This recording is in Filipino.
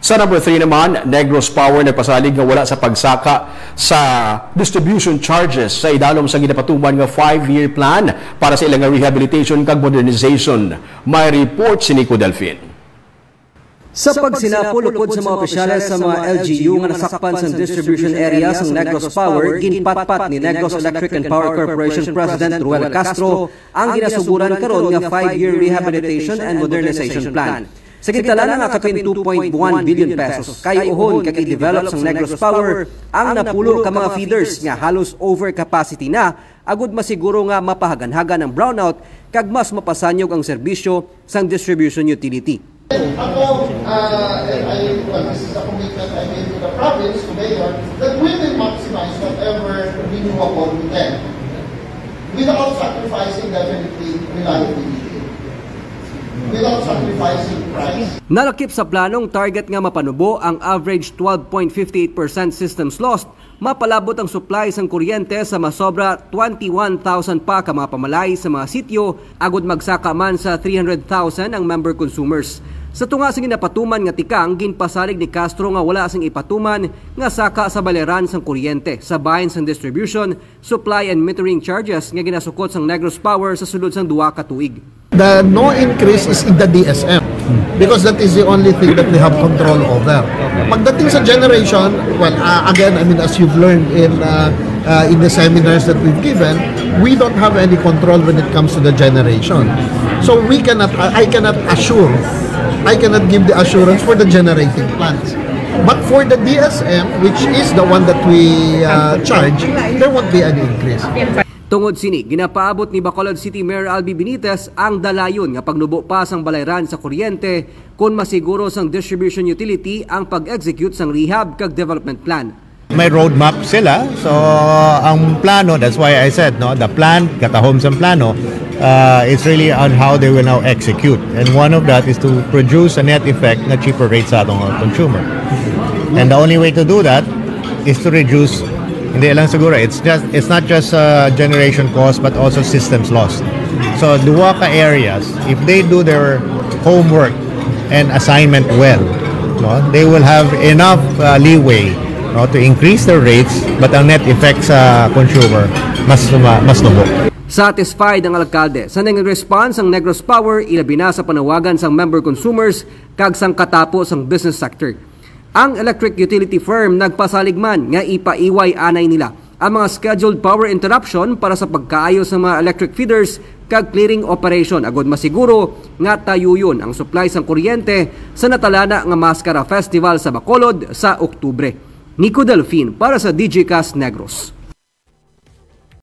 Sa number 3 naman, Negros Power nagpasalig nga wala sa pagsaka sa distribution charges sa idalom sa ginapatuman nga 5-year plan para sa ilang rehabilitation kag modernization. May report si Nico Delfin. Sa pagsinapol upod sa mga opisyales sa mga LGU nga nasakpan sa distribution area sa Negros Power, ginpatpat ni Negros Electric and Power Corporation President Ruel Castro ang ginasuguran karon nga 5-year rehabilitation and modernization plan. Sa gitala nga kapin 2.1 billion pesos, kayo uhon kaki-develop sa Negros Power ang napulo ka mga feeders nga halos over capacity na, agud masiguro nga mapahagan-hagan ang brownout kag mas mapasanyog ang serbisyo sang distribution utility. Ako, this is a commitment I made to the province, to Mayor, that we will maximize whatever renewable we can without sacrificing definitely reliability. Without sacrificing price. Nalakip sa planong target nga mapanubo ang average 12.58% systems lost, mapalabot ang supply sang kuryente sa masobra 21,000 pa ka mga pamalay sa mga sityo, agud magsaka man sa 300,000 ang member consumers. Sa tunga sa ginapatuman nga tikang, ginpasalig ni Castro nga wala sang ipatuman nga saka sa baleran sang kuryente sa bahin sang distribution, supply and metering charges nga ginasukot sang Negros Power sa sulod sang 2 ka tuig. The no increase is in the DSM because that is the only thing that we have control over. Pagdating sa generation, well, again, I mean, as you've learned in the seminars that we've given, we don't have any control when it comes to the generation. So I cannot give the assurance for the generating plants. But for the DSM, which is the one that we charge, there won't be any increase. Tungod sini, ginapaabot ni Bacolod City Mayor Albi Benitez ang dalayon nga pagnubo pa sang balayran sa kuryente kung masiguro sang distribution utility ang pag-execute sang rehab kag development plan. May roadmap sila, so ang plano, that's why I said, no, the plan, katahom sa plano, it's really on how they will now execute. And one of that is to produce a net effect na cheaper rates sa atong consumer. And the only way to do that is to reduce. Hindi lang siguro, it's not just generation cost but also systems lost. So duwa ka areas, if they do their homework and assignment well, no, they will have enough leeway, no, to increase their rates, but ang net effect sa consumer mas nubo. Satisfied ang alkalde sa nang response ang Negros Power ilabi na sa panawagan sang member consumers kag sang katapo sang business sector. Ang electric utility firm nagpasaligman nga ipaiway anay nila ang mga scheduled power interruption para sa pagkaayos ng mga electric feeders kag clearing operation, agud masiguro nga tayuyon ang supply sang kuryente sa natalana nga Mascara Festival sa Bacolod sa Oktubre. Nico Delfin para sa DJcast Negros.